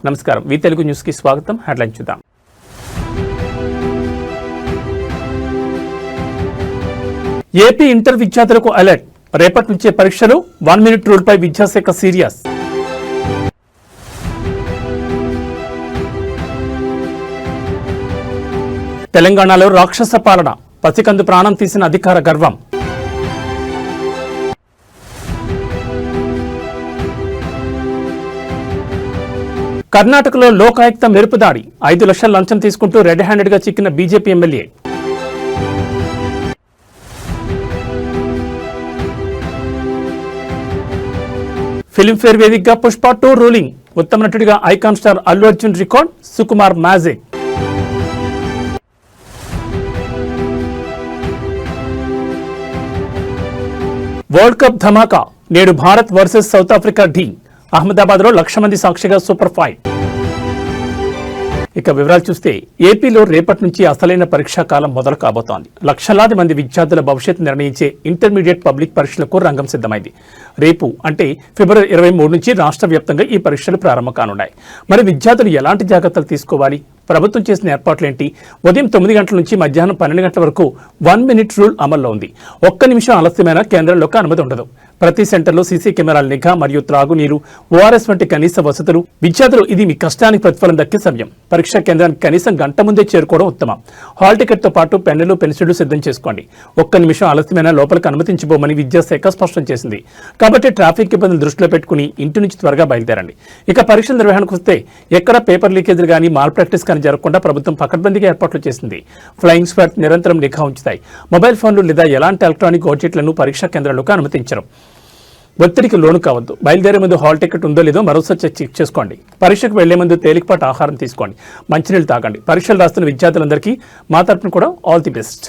నమస్కారం. వి తెలుగు న్యూస్ కి స్వాగతం. హెడ్లైన్ చూద్దాం. ఏపీ ఇంటర్ విద్యార్థులకు అలర్ట్. రేపటి నుంచే పరీక్షలు. 1 మినిట్ రూల్ పై విద్యాశాఖ సీరియస్. తెలంగాణలో రాక్షస పాలన. పసికందు ప్రాణం తీసిన అధికార గర్వం. కర్ణాటకలో లోకాయుక్త మెరుపుదాడి. 5 లక్షల లంచం తీసుకుంటూ రెడ్ హ్యాండెడ్ గా చిక్కిన బీజేపీ ఎమ్మెల్యే. ఫిల్మ్ఫేర్ వేదికగా పుష్ప 2 రూలింగ్. ఉత్తమ నటుడిగా icon star Allu Arjun record. Sukumar magic. World cup ధమాకా. నేడు భారత్ వర్సెస్ సౌత్ ఆఫ్రికా ఢీ. అహ్మదాబాద్ లో 1,00,000 మంది సాక్షిగా సూపర్ ఫైట్. ఇక వివరాలు చూస్తే ఏపీలో రేపటి నుంచి అసలైన పరీక్షా కాలం మొదలు కాబోతోంది. లక్షలాది మంది విద్యార్థుల భవిష్యత్తు నిర్ణయించే ఇంటర్మీడియట్ పబ్లిక్ పరీక్షలకు రంగం సిద్ధమైంది. రేపు అంటే ఫిబ్రవరి 23 నుంచి రాష్ట్ర వ్యాప్తంగా ఈ పరీక్షలు ప్రారంభం కానున్నాయి. మరి విద్యార్థులు ఎలాంటి జాగ్రత్తలు తీసుకోవాలి? ప్రభుత్వం చేసిన ఏర్పాట్లేంటి? ఉదయం 9 గంటల నుంచి మధ్యాహ్నం 12 గంటల వరకు 1 మినిట్ రూల్ అమల్లో ఉంది. 1 నిమిషం ఆలస్యమైన కేంద్రంలోకి అనుమతి ఉండదు. ప్రతి సెంటర్లో సీసీ కెమెరాల నిఘా మరియు త్రాగునీరు, ఓఆర్ఎస్ వంటి కనీస వసతులు. విద్యార్థులు ఇది మీ కష్టానికి ప్రతిఫలం దక్కే సమయం. పరీక్షా కేంద్రానికి కనీసం గంట ముందే చేరుకోవడం ఉత్తమం. హాల్ టికెట్ తో పాటు పెన్నులు, పెన్సిళ్లు సిద్ధం చేసుకోండి. 1 నిమిషం ఆలస్యమైన లోపలికి అనుమతించబోమని విద్యాశాఖ స్పష్టం చేసింది. కాబట్టి ట్రాఫిక్ ఇబ్బందులు దృష్టిలో పెట్టుకుని ఇంటి నుంచి త్వరగా బయలుదేరండి. ఇక పరీక్షల నిర్వహణకు వస్తే ఎక్కడ పేపర్ లీకేజీలు కానీ మాల్ ప్రాక్టీస్ కానీ జరగకుండా ప్రభుత్వం పకడ్బందీగా ఏర్పాట్లు చేసింది. ఫ్లయింగ్ స్క్వాడ్ నిరంతరం నిఘా ఉంచుతాయి. మొబైల్ ఫోన్లు లేదా ఎలాంటి ఎలక్ట్రానిక్ గాడ్జెట్లను పరీక్షా కేంద్రాల్లోకి అనుమతించరు. ఒత్తిడికి లోను కావద్దు. బయలుదేరే ముందు హాల్ టికెట్ ఉందో లేదో మరోసారి చెక్ చేసుకోండి. పరీక్షకు వెళ్లే ముందు తేలికపాటి ఆహారం తీసుకోండి. మంచినీళ్ళు తాగండి. పరీక్షలు రాస్తున్న విద్యార్థులందరికీ మా తరపున కూడా all the best.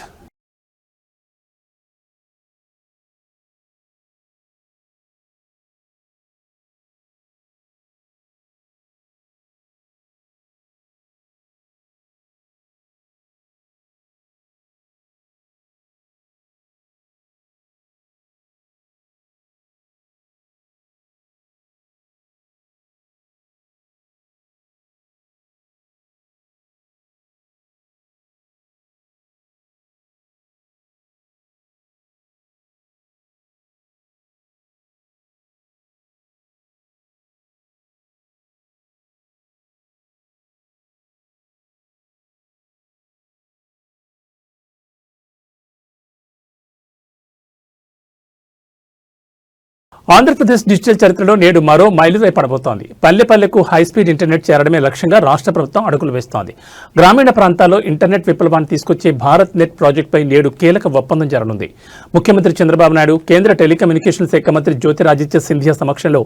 Andhra Pradesh digital చరిత్రలో నేడు మరో మైలురాయి పడబోతోంది. పల్లెపల్లెకు హైస్పీడ్ ఇంటర్నెట్ చేరడమే లక్ష్యంగా రాష్ట్ర ప్రభుత్వం అడుగులు వేస్తోంది. గ్రామీణ ప్రాంతాల్లో ఇంటర్నెట్ విప్లవాన్ని తీసుకొచ్చే భారత్ నెట్ ప్రాజెక్టుపై నేడు కీలక ఒప్పందం జరగనుంది. ముఖ్యమంత్రి చంద్రబాబు నాయుడు, కేంద్ర టెలికమ్యూనికేషన్ శాఖ మంత్రి జ్యోతిరాదిత్య సింధియా సమక్షంలో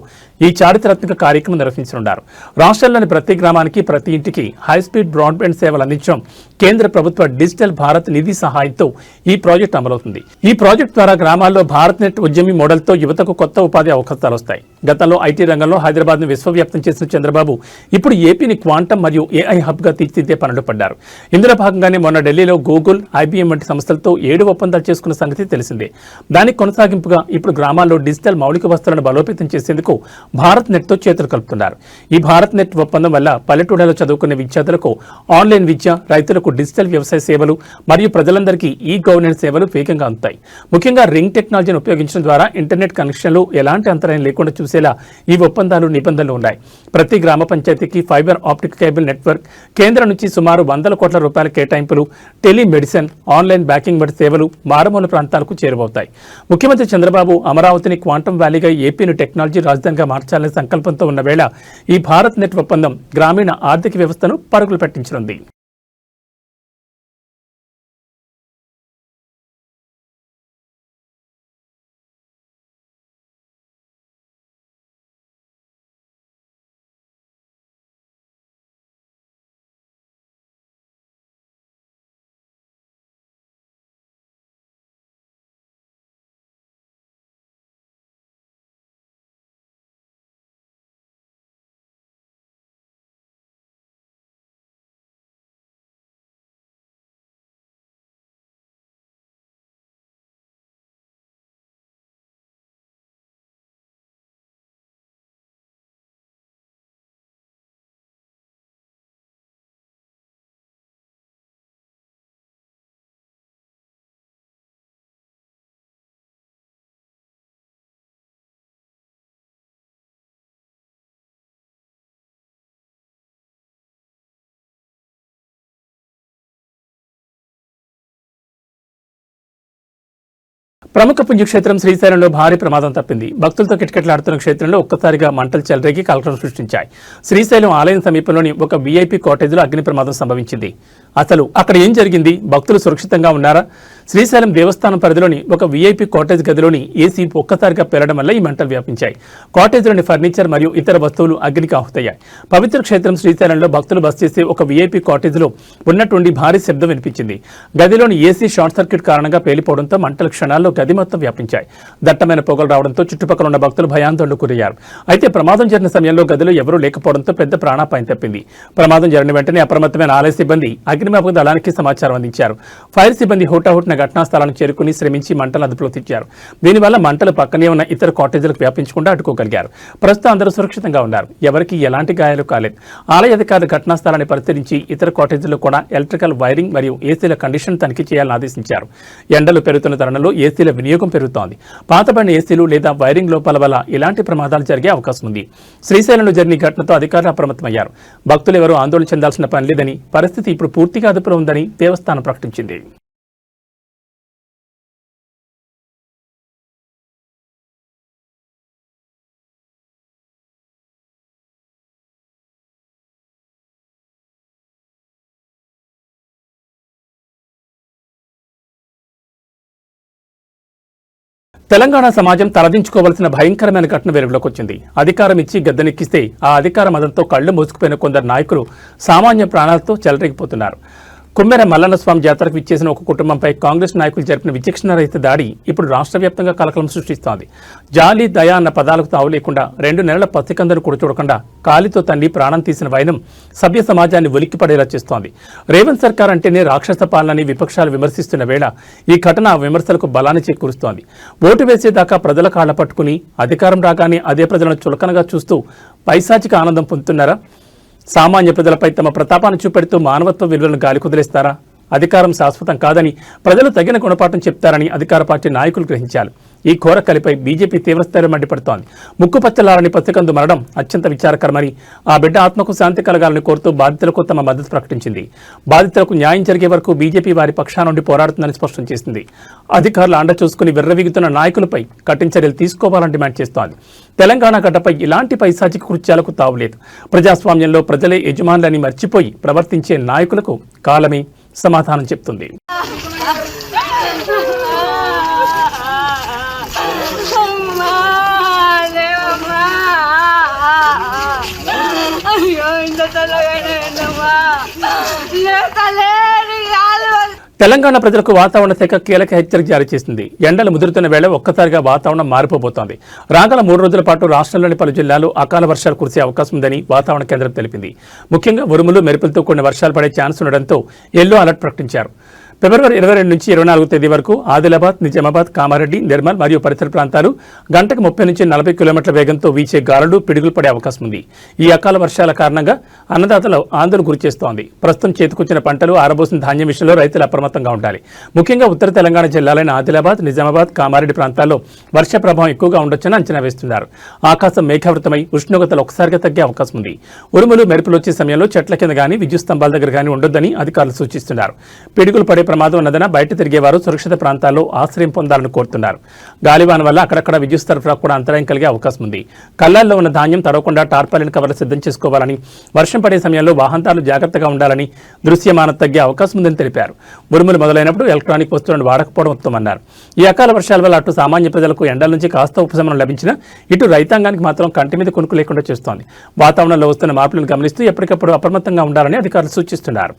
ఈ చారిత్రాత్మక కార్యక్రమం నిర్వహించనున్నారు. రాష్ట్రంలోని ప్రతి గ్రామానికి, ప్రతి ఇంటికి హైస్పీడ్ బ్రాడ్బ్యాండ్ సేవలు అందించడం కేంద్ర ప్రభుత్వ డిజిటల్ భారత్ నిధి సహాయంతో ఈ ప్రాజెక్టు అమలవుతుంది. ఈ ప్రాజెక్టు ద్వారా గ్రామాల్లో భారత్ నెట్ ఉద్యమి మోడల్తో యువతకు కొత్త ఉపాధి అవకాశాలు వస్తాయి. గతంలో ఐటీ రంగంలో హైదరాబాద్ను విశ్వవ్యాప్తం చేసిన చంద్రబాబు ఇప్పుడు ఏపీని క్వాంటమ్ మరియు ఏఐ హబ్గా తీర్చిదిద్దే పనులు పడ్డారు. ఇందులో భాగంగానే మొన్న ఢిల్లీలో గూగుల్, ఐబీఎం వంటి సంస్థలతో 7 ఒప్పందాలు చేసుకున్న సంగతి తెలిసిందే. దానికి కొనసాగింపుగా ఇప్పుడు గ్రామాల్లో డిజిటల్ మౌలిక వస్తువులను బలోపేతం చేసేందుకు భారత్ నెట్తో చేతులు కలుపుతున్నారు. ఈ భారత్ నెట్ ఒప్పందం వల్ల పల్లెటూళ్ళలో చదువుకునే విద్యార్థులకు ఆన్లైన్ విద్య, రైతులకు డిజిటల్ వ్యవసాయ సేవలు మరియు ప్రజలందరికీ ఈ గవర్నెన్స్ సేవలు వేగంగా అందుతాయి. ముఖ్యంగా రింగ్ టెక్నాలజీని ఉపయోగించడం ద్వారా ఇంటర్నెట్ కనెక్షన్లు ఎలాంటి అంతరాయం లేకుండా చూసేలా ఈ ఒప్పందాలు, నిబంధనలు ఉన్నాయి. ప్రతి గ్రామ పంచాయతీకి ఫైబర్ ఆప్టిక్ కేబుల్ నెట్వర్క్, కేంద్రం నుంచి సుమారు 100 కోట్ల రూపాయల కేటాయింపులు, టెలిమెడిసిన్, ఆన్లైన్ బ్యాంకింగ్ వంటి సేవలు మారుమూల ప్రాంతాలకు చేరువవుతాయి. ముఖ్యమంత్రి చంద్రబాబు అమరావతిని క్వాంటమ్ వ్యాలీగా ఏపీని టెక్నాలజీ రాజధానిగా మార్చాలనే సంకల్పంతో ఉన్న వేళ ఈ భారత్ నెట్ ఒప్పందం గ్రామీణ ఆర్థిక వ్యవస్థను పరుగులు పెట్టించనుంది. ప్రముఖ పుణ్యక్షేత్రం శ్రీశైలంలో భారీ ప్రమాదం తప్పింది. భక్తులతో కిటకిటలాడుతున్న క్షేత్రంలో ఒక్కసారిగా మంటలు చెలరేగి కలకలం సృష్టించాయి. శ్రీశైలం ఆలయం సమీపంలోని ఒక వీఐపీ కాటేజ్లో అగ్ని ప్రమాదం సంభవించింది. అసలు అక్కడ ఏం జరిగింది? భక్తులు సురక్షితంగా ఉన్నారా? శ్రీశైలం దేవస్థానం పరిధిలోని ఒక వీఐపీ కాటేజ్ గదిలోని ఏసీ ఒక్కసారిగా పేలడం వల్ల ఈ మంటలు వ్యాపించాయి. కాటేజ్లోని ఫర్నిచర్ మరియు ఇతర వస్తువులు అగ్నికి ఆహుతయ్యాయి. పవిత్ర క్షేత్రం శ్రీశైలంలో భక్తులు బస చేసే ఒక వీఐపీ కాటేజ్లో ఉన్నటువంటి భారీ శబ్దం వినిపించింది. గదిలోని ఏసీ షార్ట్ సర్క్యూట్ కారణంగా పేలిపోవడంతో మంటల క్షణాల్లో గది మొత్తం వ్యాపించాయి. దట్టమైన పొగలు రావడంతో చుట్టుపక్కల ఉన్న భక్తులు భయాందోళనకు గురయ్యారు. అయితే ప్రమాదం జరిగిన సమయంలో గదిలో ఎవరూ లేకపోవడంతో పెద్ద ప్రాణాపాయం తప్పింది. ప్రమాదం జరిగిన వెంటనే అప్రమత్తమైన ఆలయ సిబ్బంది అగ్నిమాపక దళానికి సమాచారం అందించారు. ఫైర్ సిబ్బంది హుటాహుటిన ఘటనా స్థలానికి చేరుకుని శ్రమించి మంటలు అదుపులో తెచ్చారు. దీనివల్ల మంటలు పక్కనే ఉన్న ఇతర కాటేజీలకు వ్యాపించకుండా అడ్డుకోగలిగారు. ప్రస్తుతం అందరూ సురక్షితంగా ఉన్నారు. ఎవరికి ఎలాంటి గాయాలు కాలేదు. ఆలయ అధికారులు ఘటనా స్థలాన్ని పరిశీలించి ఇతర కాటేజీల్లో కూడా ఎలక్ట్రికల్ వైరింగ్ మరియు ఏసీల కండిషన్ తనిఖీ చేయాలని ఆదేశించారు. ఎండలు పెరుగుతున్న తరుణంలో ఏసీల వినియోగం పెరుగుతోంది. పాతబడిన ఏసీలు లేదా వైరింగ్ లోపాల వల్ల ఇలాంటి ప్రమాదాలు జరిగే అవకాశం ఉంది. శ్రీశైలంలో జరిగిన ఘటనతో అధికారులు అప్రమత్తమయ్యారు. భక్తులు ఎవరూ ఆందోళన చెందాల్సిన పని లేదని, పరిస్థితి ఇప్పుడు పూర్తిగా అదుపులో ఉందని దేవస్థానం ప్రకటించింది. తెలంగాణ సమాజం తలదించుకోవాల్సిన భయంకరమైన ఘటన వెలుగులోకి వచ్చింది. అధికారం ఇచ్చి గద్దెనెక్కిస్తే ఆ అధికార మదంతో కళ్లు మూసుకుపోయిన కొందరు నాయకులు సామాన్య ప్రాణాలతో చెలరేగిపోతున్నారు. కుమ్మెర మల్లన్న స్వామి జాతరకు విచ్చేసిన ఒక కుటుంబంపై కాంగ్రెస్ నాయకులు జరిపిన విచక్షణరహిత దాడి ఇప్పుడు రాష్ట్ర వ్యాప్తంగా కలకలం సృష్టిస్తోంది. జాలి, దయ అన్న పదాలకు తావు లేకుండా 2 నెలల పసికందను కూడా చూడకుండా కాలితో తన్ని ప్రాణం తీసిన వైనం సభ్య సమాజాన్ని ఉలిక్కిపడేలా చేస్తోంది. రేవంత్ సర్కార్ అంటేనే రాక్షస పాలనని విపక్షాలు విమర్శిస్తున్న వేళ ఈ ఘటన ఆ విమర్శలకు బలాన్ని చేకూరుస్తోంది. ఓటు వేసేదాకా ప్రజల కాళ్ల పట్టుకుని అధికారం రాగానే అదే ప్రజలను చులకనగా చూస్తూ పైశాచిక ఆనందం పొందుతున్నారా? సామాన్య ప్రజలపై తమ ప్రతాపాన్ని చూపెడుతూ మానవత్వ విలువలను గాలి కుదిలేస్తారా? అధికారం శాశ్వతం కాదని, ప్రజలు తగిన గుణపాఠం చెప్తారని అధికార పార్టీ నాయకులు గ్రహించాలి. ఈ ఘోర కలిపై బీజేపీ తీవ్రస్థాయిలో మండిపడుతోంది. ముక్కుపచ్చలారని పసికందు మరణం అత్యంత విచారకరమని, ఆ బిడ్డ ఆత్మకు శాంతి కలగాలని కోరుతూ బాధితులకు తమ మద్దతు ప్రకటించింది. బాధితులకు న్యాయం జరిగే వరకు బీజేపీ వారి పక్షాన నుండి పోరాడుతుందని స్పష్టం చేసింది. అధికారులు అండ చూసుకుని విర్రవీగుతున్న నాయకులపై కఠిన చర్యలు తీసుకోవాలని డిమాండ్ చేస్తోంది. తెలంగాణ గడ్డపై ఇలాంటి పైశాచిక కృత్యాలకు తావులేదు. ప్రజాస్వామ్యంలో ప్రజలే యజమానులని మర్చిపోయి ప్రవర్తించే నాయకులకు కాలమే సమాధానం చెప్తుంది. తెలంగాణ ప్రజలకు వాతావరణ శాఖ కీలక హెచ్చరిక జారీ చేసింది. ఎండలు ముదురుతున్న వేళ ఒక్కసారిగా వాతావరణం మారిపోబోతోంది. రాగల 3 రోజుల పాటు రాష్ట్రంలోని పలు జిల్లాల్లో అకాల వర్షాలు కురిసే అవకాశం ఉందని వాతావరణ కేంద్రం తెలిపింది. ముఖ్యంగా ఉరుములు, మెరుపులతో కూడిన వర్షాలు పడే ఛాన్స్ ఉండడంతో ఎల్లో అలర్ట్ ప్రకటించారు. ఫిబ్రవరి 22 నుంచి 24 తేదీ వరకు ఆదిలాబాద్, నిజామాబాద్, కామారెడ్డి, నిర్మల్ మరియు పరిసర ప్రాంతాలు గంటకు 30 నుంచి 40 కిలోమీటర్ల వేగంతో వీచే గాలులు, పిడుగులు పడే అవకాశం ఉంది. ఈ అకాల వర్షాల కారణంగా అన్నదాతలు ఆందోళన గురిచేస్తోంది. ప్రస్తుతం చేతికొచ్చిన పంటలు, ఆరబోసిన ధాన్యం విషయంలో రైతులు అప్రమత్తంగా ఉండాలి. ముఖ్యంగా ఉత్తర తెలంగాణ జిల్లాలైన ఆదిలాబాద్, నిజామాబాద్, కామారెడ్డి ప్రాంతాల్లో వర్ష ప్రభావం ఎక్కువగా ఉండొచ్చని అంచనా వేస్తున్నారు. ఆకాశం మేఘావృతమై ఉష్ణోగ్రతలు ఒకసారిగా తగ్గే అవకాశం ఉంది. ఉరుములు, మెరుపులు వచ్చే సమయంలో చెట్ల కింద గానీ, విద్యుత్ స్తంభాల దగ్గర గానీ ఉండొద్దని అధికారులు సూచిస్తున్నారు. పిడుగులు పడే ప్రమాదం ఉన్నదన బయట తిరిగేవారు సురక్షిత ప్రాంతాల్లో ఆశ్రయం పొందాలని కోరుతున్నారు. గాలివాన వల్ల అక్కడక్కడ విద్యుత్ సరఫరా కూడా అంతరాయం కలిగే అవకాశం ఉంది. కళ్ళాల్లో ఉన్న ధాన్యం తడవకుండా టార్పాలిన్ కవర్లు సిద్ధం చేసుకోవాలని, వర్షం పడే సమయంలో వాహనదారులు జాగ్రత్తగా ఉండాలని, దృశ్యమానం తగ్గే అవకాశం ఉందని తెలిపారు. ఉరుములు మొదలైనప్పుడు ఎలక్ట్రానిక్ వస్తువులను వాడకపోవడం ఉత్తమన్నారు. ఈ అకాల వర్షాల వల్ల అటు సామాన్య ప్రజలకు ఎండల నుంచి కాస్త ఉపశమనం లభించినా ఇటు రైతాంగానికి మాత్రం కంటి మీద కొనుక్కు లేకుండా చేస్తోంది. వాతావరణంలో వస్తున్న మార్పులను గమనిస్తూ ఎప్పటికప్పుడు అప్రమత్తంగా ఉండాలని అధికారులు సూచిస్తున్నారు.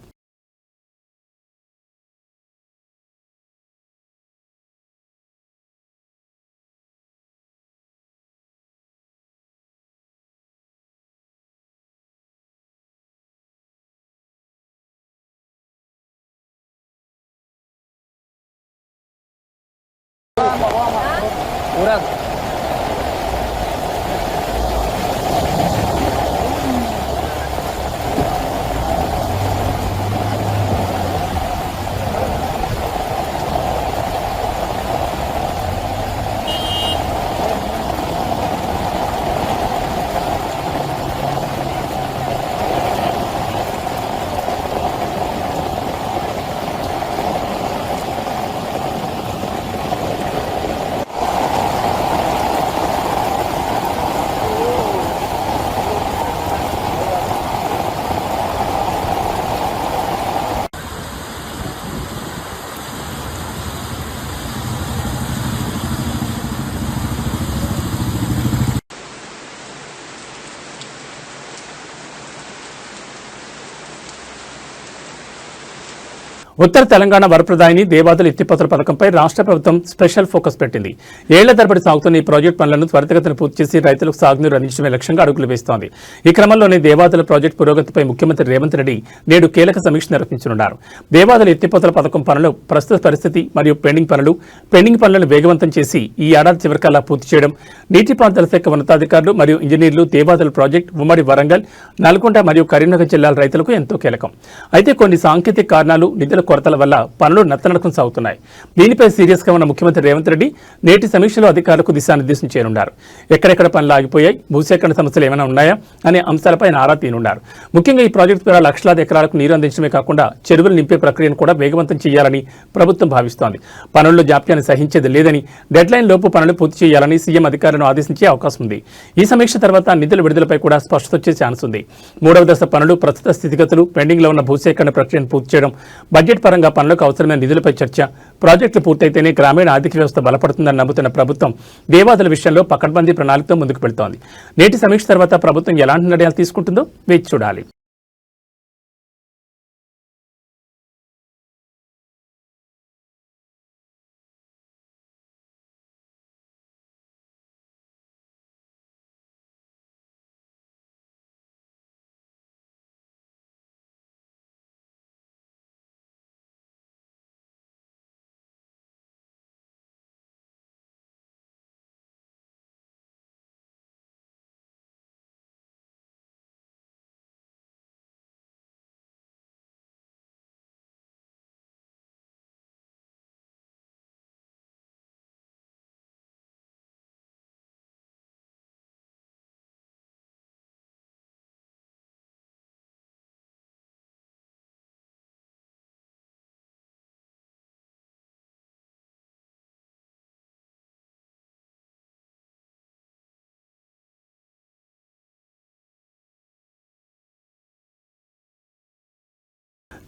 ఉత్తర తెలంగాణ వరప్రదాయిని దేవాదుల ఎత్తిపోతల పథకంపై రాష్ట్ర ప్రభుత్వం స్పెషల్ ఫోకస్ పెట్టింది. ఏళ్ల తరబడి సాగుతున్న ఈ ప్రాజెక్టు పనులను త్వరితగతిన పూర్తి చేసి రైతులకు సాగునీరు అందించడమే లక్ష్యంగా అడుగులు వేస్తోంది. ఈ క్రమంలోనే దేవాదుల ప్రాజెక్టు పురోగతిపై ముఖ్యమంత్రి రేవంత్ రెడ్డి నేడు కీలక సమీక్ష నిర్వహించనున్నారు. దేవాదుల ఎత్తిపోతల పథకం పనులు ప్రస్తుత పరిస్థితి మరియు పెండింగ్ పనులను వేగవంతం చేసి ఈ ఏడాది చివరికల్లా పూర్తి చేయడం నీటిపారుదల శాఖ ఉన్నతాధికారులు మరియు ఇంజనీర్లు దేవాదుల ప్రాజెక్టు ఉమ్మడి వరంగల్, నల్గొండ మరియు కరీంనగర్ జిల్లాల రైతులకు ఎంతో కీలకం. అయితే కొన్ని సాంకేతిక కారణాలు, నిధుల కొరతల వల్ల పనులు నత్తనడకం సాగుతున్నాయి. దీనిపై సీరియస్ గా ఉన్న ముఖ్యమంత్రి రేవంత్ రెడ్డి నేటి సమీక్షలో అధికారులకు దిశానిర్దేశం చేయనున్నారు. ఎక్కడెక్కడ పనులు ఆగిపోయాయి, భూసేకరణ సమస్యలు ఏమైనా ఉన్నాయా అనే అంశాలపై ఆరా తీయనున్నారు. ముఖ్యంగా ఈ ప్రాజెక్టు ద్వారా లక్షలాది ఎకరాలకు నీరు అందించడమే కాకుండా చెరువులు నింపే ప్రక్రియను కూడా వేగవంతం చేయాలని ప్రభుత్వం భావిస్తోంది. పనుల్లో జాప్యాన్ని సహించేది లేదని, డెడ్లైన్ లోపు పనులు పూర్తి చేయాలని సీఎం అధికారులను ఆదేశించే అవకాశం ఉంది. ఈ సమీక్ష తర్వాత నిధుల విడుదలపై కూడా స్పష్టత వచ్చే ఛాన్స్ ఉంది. మూడవ దశ పనులు, ప్రస్తుత స్థితిగతులు, పెండింగ్ లో ఉన్న భూసేకరణ ప్రక్రియను పూర్తి చేయడం, బడ్జెట్ పరంగా పనులకు అవసరమైన నిధులపై చర్చ, ప్రాజెక్టులు పూర్తయితేనే గ్రామీణ ఆర్థిక వ్యవస్థ బలపడుతుందని నమ్ముతున్న ప్రభుత్వం దేవాదుల విషయంలో పకడ్బందీ ప్రణాళికతో ముందుకు వెళ్తోంది. నేటి సమీక్ష తర్వాత ప్రభుత్వం ఎలాంటి నిర్ణయాలు తీసుకుంటుందో వేచి చూడాలి.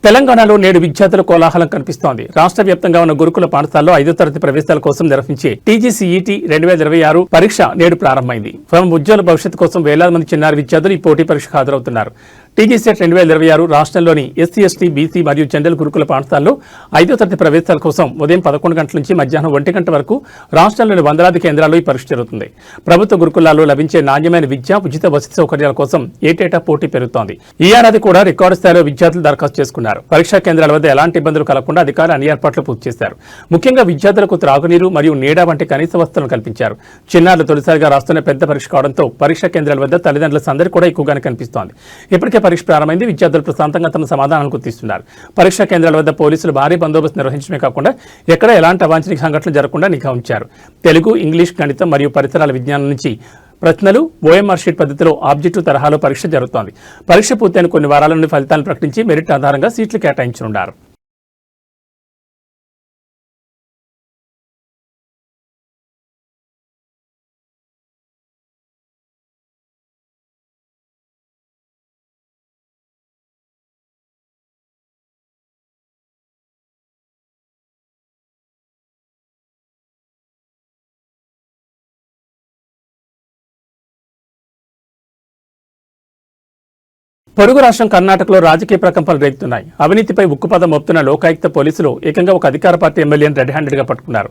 తెలంగాణలో నేడు విద్యార్థుల కోలాహలం కనిపిస్తోంది. రాష్ట్ర వ్యాప్తంగా ఉన్న గురుకుల పాఠశాలలో 5వ తరగతి ప్రవేశాల కోసం నిర్వహించే TGCET 2026 పరీక్ష నేడు ప్రారంభమైంది. తమ ఉజ్వల భవిష్యత్తు కోసం వేలాది మంది చిన్నారి విద్యార్థులు ఈ పోటీ పరీక్షకు హాజరవుతున్నారు. TGCET 2026 రాష్ట్రంలోని SC, ST, BC మరియు జనరల్ గురుకుల పాఠశాలలో 5వ తరగతి ప్రవేశాల కోసం ఉదయం 11 గంటల నుంచి మధ్యాహ్నం 1 గంట వరకు రాష్ట్రంలోని వందలాది కేంద్రాల్లో ఈ పరీక్ష జరుగుతుంది. ప్రభుత్వ గురుకులాల్లో లభించే నాణ్యమైన విద్య, ఉచిత వసతి సౌకర్యాల కోసం ఏటేటా పోటీ పెరుగుతోంది. ఈ ఏడాది కూడా రికార్డు స్థాయిలో విద్యార్థులు దరఖాస్తు చేసుకున్నారు. పరీక్షా కేంద్రాల వద్ద ఎలాంటి ఇబ్బందులు కలగకుండా అధికారులు అన్ని ఏర్పాట్లు పూర్తి చేశారు. ముఖ్యంగా విద్యార్థులకు త్రాగునీరు మరియు నీడ వంటి కనీస వసతులను కల్పించారు. చిన్నారులు తొలిసారిగా రాస్తున్న పెద్ద పరీక్ష కావడంతో పరీక్షా కేంద్రాల వద్ద తల్లిదండ్రుల సందడి కూడా ఎక్కువగానే కనిపిస్తోంది. ఇప్పటికే పరీక్ష ప్రారంభమైంది. విద్యార్థులు ప్రశాంతంగా తమ సమాధానాలు గుర్తిస్తున్నారు. పరీక్షా కేంద్రాల వద్ద పోలీసులు భారీ బందోబస్తు నిర్వహించడమే కాకుండా ఎక్కడ ఎలాంటి అవాంఛనీయ సంఘటనలు జరగకుండా నిఘా ఉంచారు. తెలుగు, ఇంగ్లీష్, గణితం మరియు పరిసరాల విజ్ఞానం నుంచి ప్రశ్నలు OMR షీట్ పద్ధతిలో ఆబ్జెక్టివ్ తరహాలో పరీక్ష జరుగుతోంది. పరీక్ష పూర్తయిన కొన్ని వారాల నుండి ఫలితాలను ప్రకటించి మెరిట్ ఆధారంగా సీట్లు కేటాయించనున్నారు. పొరుగు రాష్ట్రం కర్ణాటకలో రాజకీయ ప్రకంపనలు రేగుతున్నాయి. అవినీతిపై ఉక్కుపాదం మోపుతున్న లోకాయుక్త పోలీసులు ఏకంగా ఒక అధికార పార్టీ ఎమ్మెల్యేని రెడ్ హ్యాండెడ్ గా పట్టుకున్నారు.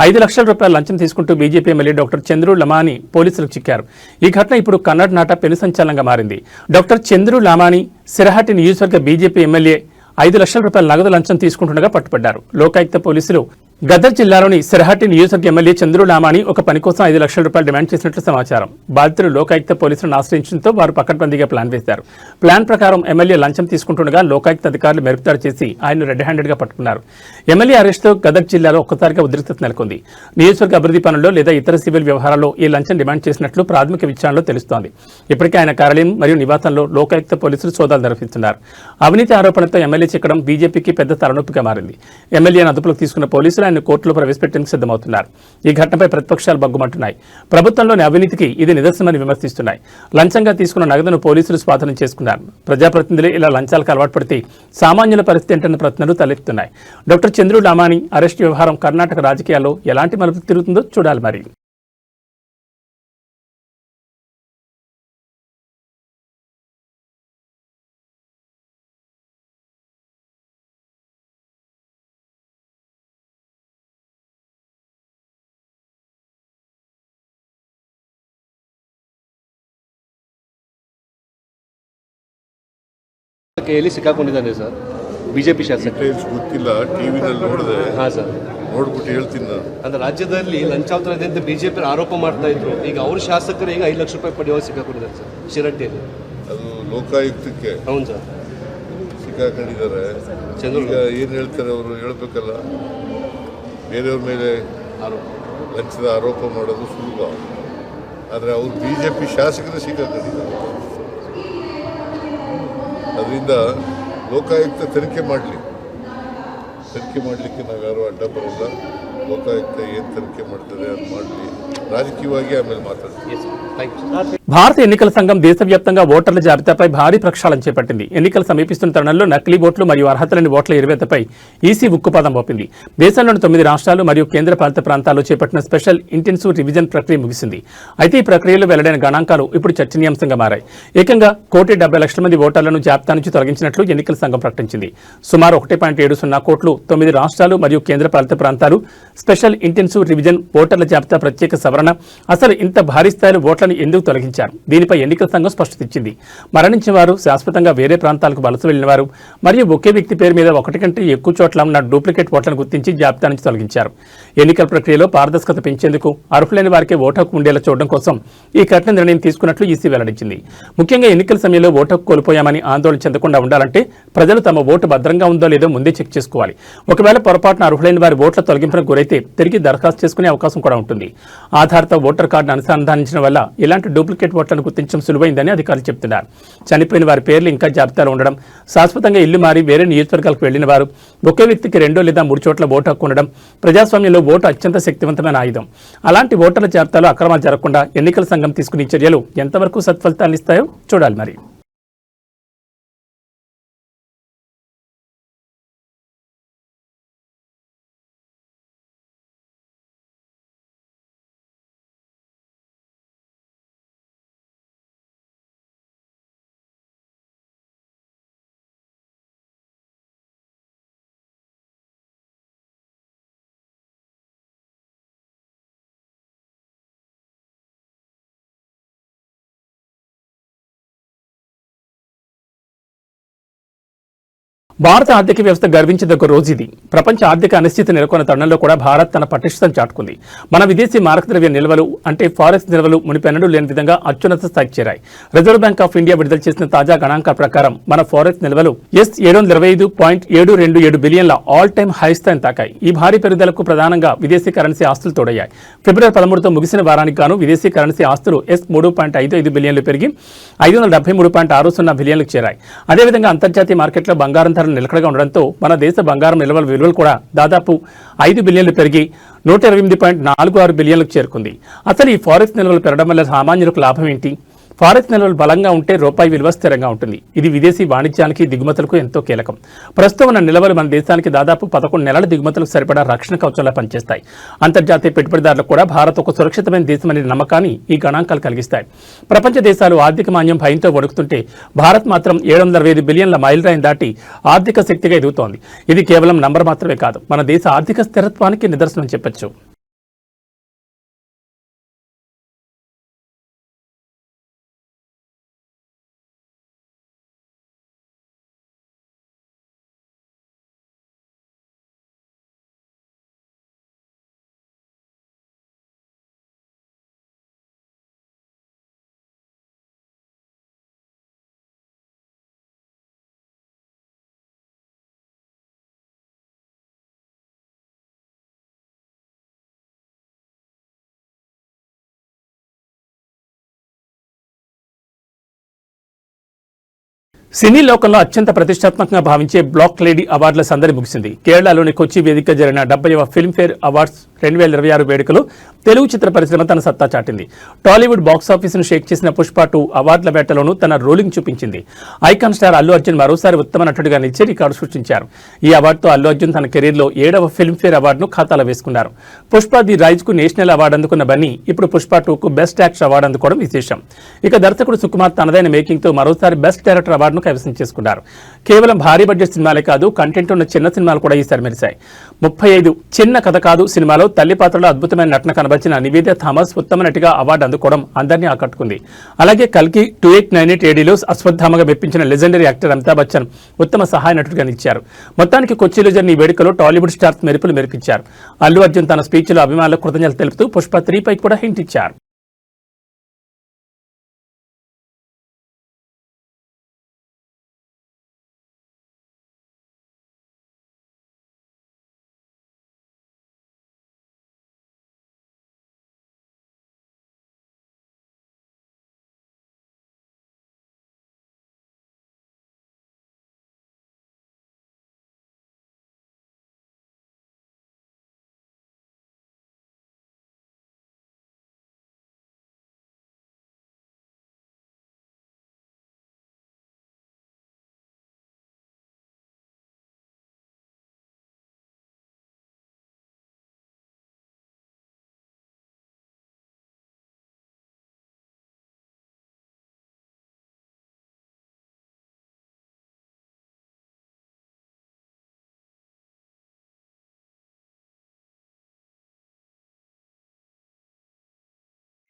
5 లక్షల రూపాయల లంచం తీసుకుంటూ BJP MLA doctor Chandru Lamani పోలీసులకు చిక్కారు. ఈ ఘటన ఇప్పుడు కన్నడ పెను సంచలనంగా మారింది. డాక్టర్ చంద్రు లమాని సిరహట్టి నియోజకవర్గ బీజేపీ ఎమ్మెల్యే 5 లక్షల రూపాయల నగదు లంచం తీసుకుంటుండగా పట్టుబడ్డారు. లోకాయుక్త పోలీసులు గదర్ జిల్లాలోని సిరహట్టి నియోజకవర్గ ఎమ్మెల్యే చంద్రు లామాని ఒక పని కోసం 5 లక్షల రూపాయలు డిమాండ్ చేసినట్లు సమాచారం. బాధితులు లోకాయుక్త పోలీసులను ఆశ్రయించడంతో వారు పకడ్బందీగా ప్లాన్ వేశారు. ప్లాన్ ప్రకారం ఎమ్మెల్యే లంచం తీసుకుంటుండగా లోకాయుక్త అధికారులు మెరుపుదాడి చేసి ఆయన్ను రెడ్ హ్యాండెడ్ గా పట్టుకున్నారు. ఎమ్మెల్యే అరెస్టుతో గదర్ జిల్లాలో ఒక్కసారిగా ఉద్రిక్తత నెలకొంది. నియోజకవర్గ అభివృద్ధి పనుల్లో లేదా ఇతర సివిల్ వ్యవహారాల్లో ఈ లంచం డిమాండ్ చేసినట్లు ప్రాథమిక విచారణలో తెలుస్తోంది. ఇప్పటికే ఆయన కార్యాలయం మరియు నివాసంలో లోకాయుక్త పోలీసులు సోదాలు నిర్వహిస్తున్నారు. అవినీతి ఆరోపణలతో ఎమ్మెల్యే చిక్కడం బీజేపీకి పెద్ద తలనొప్పిగా మారింది. ఎమ్మెల్యేను అదుపులోకి తీసుకున్న పోలీసులు ఆయన కోర్టులో ప్రవేశపెట్టేందుకు సిద్ధమవుతున్నారు. ఈ ఘటనపై ప్రతిపక్షాలు బగ్గుమంటున్నాయి. ప్రభుత్వంలోని అవినీతికి ఇది నిదర్శనమని విమర్శిస్తున్నాయి. లంచంగా తీసుకున్న నగదును పోలీసులు స్వాధీనం చేసుకున్నారు. ప్రజాప్రతినిధులు ఇలా లంచాలకు అలవాటు పడితే సామాన్యుల పరిస్థితి ఏంటన్న ప్రశ్నలు తలెత్తుతున్నాయి. డాక్టర్ చంద్రు లామాని అరెస్ట్ వ్యవహారం కర్ణాటక రాజకీయాల్లో ఎలాంటి మలుపు తిరుగుతుందో చూడాలి మరి. ಕೈಯಲ್ಲಿ ಸಿಕ್ಕಾಕೊಂಡಿದ್ದಾನೆ ಸರ್. ಬಿಜೆಪಿ ಶಾಸಕ ಗೊತ್ತಿಲ್ಲ, ಟಿವಿನಲ್ಲಿ ನೋಡಿದೆ. ಹಾಂ ಸರ್, ನೋಡ್ಬಿಟ್ಟು ಹೇಳ್ತೀನಿ ನಾನು. ಅಂದ್ರೆ ರಾಜ್ಯದಲ್ಲಿ ಲಂಚಾವತಾರ ಇದೆ ಅಂತ ಬಿಜೆಪಿ ಆರೋಪ ಮಾಡ್ತಾ ಇದ್ರು. ಈಗ ಅವ್ರ ಶಾಸಕರು ಈಗ 5 ಲಕ್ಷ ರೂಪಾಯಿ ಪಡೆಯುವ ಸಿಕ್ಕಾಕೊಂಡಿದ್ದಾರೆ ಸರ್ ಶಿರಟ್ಟಿಯಲ್ಲಿ. ಅದು ಲೋಕಾಯುಕ್ತಕ್ಕೆ ಹೌದು ಸರ್ ಸಿಕ್ಕಾಕೊಂಡಿದ್ದಾರೆ. ಈಗ ಏನು ಹೇಳ್ತಾರೆ ಅವರು ಹೇಳ್ಬೇಕಲ್ಲ. ಬೇರೆಯವ್ರ ಮೇಲೆ ಲಂಚದ ಆರೋಪ ಮಾಡೋದು ಸುಲಭ, ಆದರೆ ಅವರು ಬಿಜೆಪಿ ಶಾಸಕರು ಸಿಕ್ಕಾಕೊಂಡಿದ್ದಾರೆ. ಅದರಿಂದ ಲೋಕಾಯುಕ್ತ ತನಿಖೆ ಮಾಡಲಿಕ್ಕೆ ನಾವು ಯಾರು ಅಡ್ಡ ಬರೋಲ್ಲ. ಲೋಕಾಯುಕ್ತ ಏನು ತನಿಖೆ ಮಾಡ್ತಾರೆ ಅದು ಮಾಡಲಿ, రాజకీయವಾಗಿ ఆమె మాట్లాడుతుంది. భారత ఎన్నికల సంఘం దేశవ్యాప్తంగా ఓటర్ల జాబితాపై భారీ ప్రక్షాళన చేపట్టింది. ఎన్నికలు సమీపిస్తున్న తరుణంలో నకిలీ ఓట్లు మరియు అర్హతలేని ఓట్ల ఎరువేతపై ఈసీ ఉక్కుపాదం మోపింది. దేశంలోని 9 రాష్ట్రాలు మరియు కేంద్రపాలిత ప్రాంతాల్లో చేపట్టిన స్పెషల్ ఇంటెన్సివ్ రివిజన్ ప్రక్రియ ముగిసింది. అయితే ఈ ప్రక్రియలో వెల్లడైన గణాంకాలు ఇప్పుడు చర్చనీయాంశంగా మారాయి. ఏకంగా 1,70,00,000 మంది ఓటర్లను జాబితా నుంచి తొలగించినట్లు ఎన్నికల సంఘం ప్రకటించింది. సుమారు 1.70 కోట్లు 9 రాష్ట్రాలు మరియు కేంద్రపాలిత ప్రాంతాలు స్పెషల్ ఇంటెన్సివ్ రివిజన్ ఓటర్ల జాబితా ప్రత్యేక సవరణ. అసలు ఇంత భారీ స్థాయిలో ఓట్లను ఎందుకు తొలగించారు? దీనిపై ఎన్నికల సంఘం స్పష్టత ఇచ్చింది. మరణించిన వారు, శాశ్వతంగా వేరే ప్రాంతాలకు వలస వెళ్లిన వారు మరియు ఒకే వ్యక్తి పేరు మీద ఒకటి కంటే ఎక్కువ చోట్ల ఉన్న డూప్లికేట్ ఓట్లను గుర్తించి జాబితా నుంచి తొలగించారు. ఎన్నికల ప్రక్రియలో పారదర్శకత పెంచేందుకు అర్హులైన వారికి ఓటు హక్కు ఉండేలా చూడడం కోసం ఈ కఠిన నిర్ణయం తీసుకున్నట్లు ఈసీ వెల్లడించింది. ముఖ్యంగా ఎన్నికల సమయంలో ఓటు హక్కు కోల్పోయామని ఆందోళన చెందకుండా ఉండాలంటే ప్రజలు తమ ఓటు భద్రంగా ఉందో లేదో ముందే చెక్ చేసుకోవాలి. ఒకవేళ పొరపాటున అర్హులైన వారి ఓట్ల తొలగింపునకు గురైతే తిరిగి దరఖాస్తు చేసుకునే అవకాశం కూడా ఉంటుంది. ఆధార్తో ఓటర్ కార్డును అనుసంధానించడం వల్ల ఇలాంటి డూప్లికేట్ ఓట్లను గుర్తించడం సులువైందని అధికారులు చెబుతున్నారు. చనిపోయిన వారి పేర్లు ఇంకా జాబితాలో ఉండడం, శాశ్వతంగా ఇల్లు మారి వేరే నియోజకవర్గాలకు వెళ్లిన వారు, ఒకే వ్యక్తికి 2 లేదా 3 చోట్ల ఓటు హక్కు ఉండడం ప్రజాస్వామ్యంలో ఓటు అత్యంత శక్తివంతమైన ఆయుధం. అలాంటి ఓటర్ల జాబితాలో అక్రమాలు జరగకుండా ఎన్నికల సంఘం తీసుకునే చర్యలు ఎంతవరకు సత్ఫలితాలు ఇస్తాయో చూడాలి. మరి భారత ఆర్థిక వ్యవస్థ గర్వించదగ్గ రోజు ఇది. ప్రపంచ ఆర్థిక అనిశ్చితి నెలకొన్న తరుణంలో కూడా భారత్ తన పటిష్టతను చాటుకుంది. మన విదేశీ మారక ద్రవ్య నిల్వలు అంటే ఫారెక్స్ నిల్వలు మునిపెన్నడూ లేని విధంగా అత్యున్నత స్థాయికి చేరాయి. రిజర్వ్ బ్యాంక్ ఆఫ్ ఇండియా విడుదల చేసిన తాజా గణాంకాల ప్రకారం మన ఫారెక్స్ నిల్వలు $725.727 బిలియన్ల ఆల్ టైమ్ హై స్థాయిని తాకాయి. ఈ భారీ పెరుగుదలకు ప్రధానంగా విదేశీ కరెన్సీ ఆస్తులు తోడయ్యాయి. ఫిబ్రవరి 13తో ముగిసిన వారానికి గాను విదేశీ కరెన్సీ ఆస్తులు $3.55 బిలియన్లు పెరిగి $573.60 బిలియన్లకు చేరాయి. అదేవిధంగా అంతర్జాతీయ మార్కెట్లో బంగారం నిలకడగా ఉండడంతో మన దేశ బంగారం నిల్వల విలువలు కూడా దాదాపు $5 బిలియన్లు పెరిగి $128.46 బిలియన్లకు చేరుకుంది. అసలు ఈ ఫారెక్స్ నిల్వలు పెరగడం వల్ల సామాన్యులకు లాభం ఏంటి? ఫారెక్స్ నిల్వలు బలంగా ఉంటే రూపాయి విలువ స్థిరంగా ఉంటుంది. ఇది విదేశీ వాణిజ్యానికి, దిగుమతులకు ఎంతో కీలకం. ప్రస్తుతం ఉన్న నిల్వలు మన దేశానికి దాదాపు 11 నెలల దిగుమతులకు సరిపడా రక్షణ కవచంలా పనిచేస్తాయి. అంతర్జాతీయ పెట్టుబడిదారులకు కూడా భారత్ ఒక సురక్షితమైన దేశమనే నమ్మకాన్ని ఈ గణాంకాలు కలిగిస్తాయి. ప్రపంచ దేశాలు ఆర్థిక మాంద్యం భయంతో వణుకుతుంటే భారత్ మాత్రం $725 బిలియన్ల మైలురాయిని దాటి ఆర్థిక శక్తిగా ఎదుగుతోంది. ఇది కేవలం నంబర్ మాత్రమే కాదు, మన దేశ ఆర్థిక స్థిరత్వానికి నిదర్శనం చెప్పొచ్చు. సినీ లోకంలో అత్యంత ప్రతిష్టాత్మకంగా భావించే బ్లాక్ లేడీ అవార్డుల సందడి ముగిసింది. కేరళలోని కొచ్చి వేదిక జరిగిన 70వ ఫిల్మ్ఫేర్ అవార్డ్స్ 2026 వేడుకలో తెలుగు చిత్ర పరిశ్రమ తన సత్తా చాటింది. టాలీవుడ్ బాక్సాఫీసును షేక్ చేసిన పుష్ప 2 అవార్డుల వేటలోనూ తన రోలింగ్ చూపించింది. ఐకాన్ స్టార్ అల్లు అర్జున్ మరోసారి ఉత్తమ నటుడిగా నిలిచి రికార్డు సృష్టించారు. ఈ అవార్డుతో అల్లు అర్జున్ తన కెరీర్లో 7వ ఫిల్మ్ఫేర్ అవార్డును ఖాతాలో వేసుకున్నారు. పుష్ప ది రైజ్ కు నేషనల్ అవార్డు అందుకున్న బన్నీ ఇప్పుడు పుష్ప 2కు బెస్ట్ యాక్టర్ అవార్డు అందుకోవడం విశేషం. ఇక దర్శకుడు సుకుమార్ తనదైన మేకింగ్ తో మరోసారి బెస్ట్ డైరెక్టర్ అవార్డును కైవసం చేసుకున్నారు. కేవలం భారీ బడ్జెట్ సినిమాలే కాదు, కంటెంట్ ఉన్న చిన్న సినిమాలు కూడా ఈసారి మెరిశాయి. 35 చిన్న కథ కాదు సినిమాలో చిత్రంలో తల్లి పాత్రలో అద్భుతమైన నటన కనబరిచిన నివేద థామస్ ఉత్తమ నటిగా అవార్డు అందుకోవడం అందరినీ ఆకట్టుకుంది. అలాగే కల్కి 2898 ఏడీలో అశ్వత్థామగా మెప్పించిన లెజెండరీ యాక్టర్ అమితాబ్ బచ్చన్ ఉత్తమ సహాయ నటుడిగా నిలిచారు. మొత్తానికి కొచ్చిలో జరిగిన ఈ వేడుకలో టాలీవుడ్ స్టార్స్ మెరుపులు మెరిపించారు. అల్లు అర్జున్ తన స్పీచ్లో అభిమానులకు కృతజ్ఞతలు తెలుపుతూ పుష్ప 3 పై కూడా హింట్ ఇచ్చారు.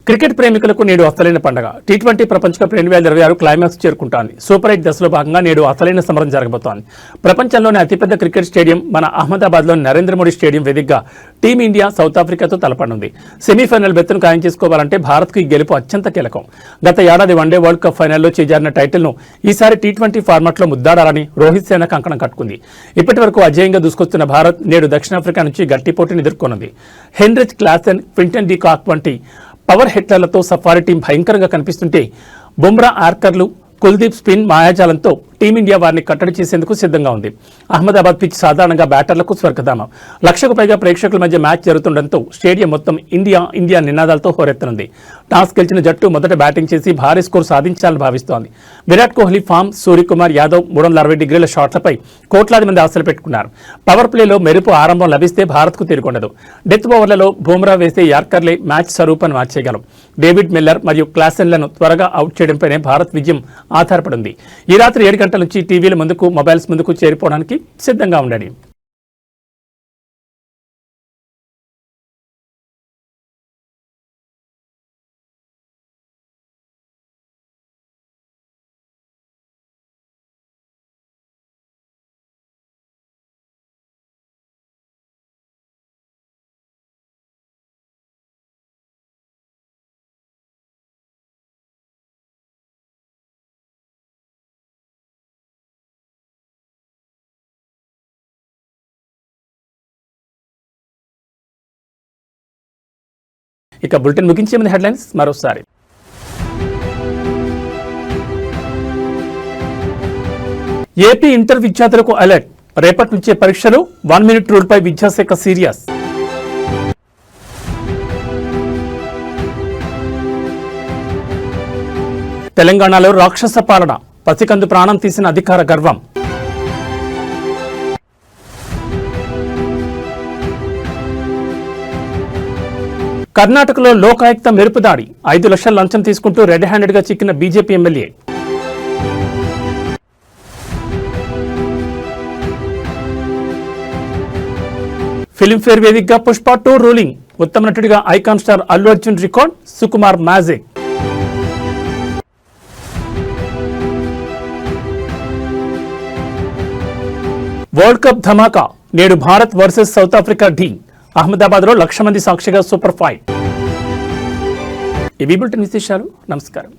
క్రికెట్ ప్రేమికులకు నేడు అసలైన పండుగ. టీ20 ప్రపంచ కప్ 2026 క్లైమాక్స్ చేరుకుంటోంది. సూపర్ 8 దశలో భాగంగా నేడు అసలైన సమరం జరగబోతోంది. ప్రపంచంలోని అతిపెద్ద క్రికెట్ స్టేడియం మన అహ్మదాబాద్లోని నరేంద్ర మోడీ స్టేడియం వేదికగా టీమిండియా సౌత్ ఆఫ్రికాతో తలపడనుంది. సెమీఫైనల్ బెత్తును ఖాయం చేసుకోవాలంటే భారత్కు ఈ గెలుపు అత్యంత కీలకం. గత ఏడాది వన్డే వరల్డ్ కప్ ఫైనల్లో చేజారిన టైటిల్ను ఈసారి టీ20 ఫార్మాట్లో ముద్దాడాలని రోహిత్ సేన కంకణం కట్టుకుంది. ఇప్పటి వరకు అజేయంగా దూసుకొస్తున్న భారత్ నేడు దక్షిణాఫ్రికా నుంచి గట్టి పోటీని ఎదుర్కొనుంది. Heinrich Klaasen, Quinton de Kock వంటి పవర్ హిట్లర్లతో సఫారీ టీం భయంకరంగా కనిపిస్తుంటే బుమ్రా యార్కర్లు, కుల్దీప్ స్పిన్ మాయాజాలంతో టీమిండియా వారిని కట్టడి చేసేందుకు సిద్ధంగా ఉంది. అహ్మదాబాద్ పిచ్ సాధారణంగా బ్యాటర్లకు స్వర్గధామం. 1,00,000కు పైగా ప్రేక్షకుల మధ్య మ్యాచ్ జరుగుతుండటంతో స్టేడియం మొత్తం ఇండియా నినాదాలతో హోరెత్తనుంది. టాస్ గెలిచిన జట్టు మొదట బ్యాటింగ్ చేసి భారీ స్కోర్ సాధించాలని భావిస్తోంది. విరాట్ కోహ్లీ ఫామ్, సూర్యకుమార్ యాదవ్ 360 డిగ్రీల షాట్లపై కోట్లాది మంది ఆశలు పెట్టుకున్నారు. పవర్ ప్లేలో మెరుపు ఆరంభం లభిస్తే భారత్కు తిరుగుండదు. డెత్ ఓవర్లలో బుమ్రా వేసే యార్కర్లే మ్యాచ్ స్వరూపాన్ని మార్చేయగలం. డేవిడ్ మిల్లర్ మరియు క్లాసెన్లను త్వరగా అవుట్ చేయడంపైనే భారత్ విజయం ఆధారపడింది. ఈ రాత్రి 7 గంటల నుంచి టీవీల ముందుకు, మొబైల్స్ ముందుకు చేరిపోవడానికి సిద్ధంగా ఉండండి. ఇక బులెటిన్ ముగించే ముందు హెడ్లైన్స్ మరోసారి. ఏపీ ఇంటర్ విద్యార్థులకు అలర్ట్. రేపటి నుంచే పరీక్షలు. 1 మినిట్ రూల్పై విద్యాశాఖ సీరియస్. తెలంగాణలో రాక్షస పాలన. పసికందు ప్రాణం తీసిన అధికార గర్వం. కర్ణాటకలో లోకాయుక్త మెరుపుదాడి. 5 లక్షల లంచం తీసుకుంటూ రెడ్ హ్యాండెడ్ గా చిక్కిన బీజేపీ ఎమ్మెల్యే. ఫిల్మ్ఫేర్ వేదికగా పుష్ప 2 రూలింగ్. ఉత్తమ నటుడిగా icon star Allu Arjun record. Sukumar magic. World cup ధమాకా. నేడు భారత్ వర్సెస్ సౌత్ ఆఫ్రికా ఢీ. అహ్మదాబాద్లో 1,00,000 మంది సాక్షిగా సూపర్ ఫైట్. ఇవి బులెటిన్ విశేషాలు. నమస్కారం.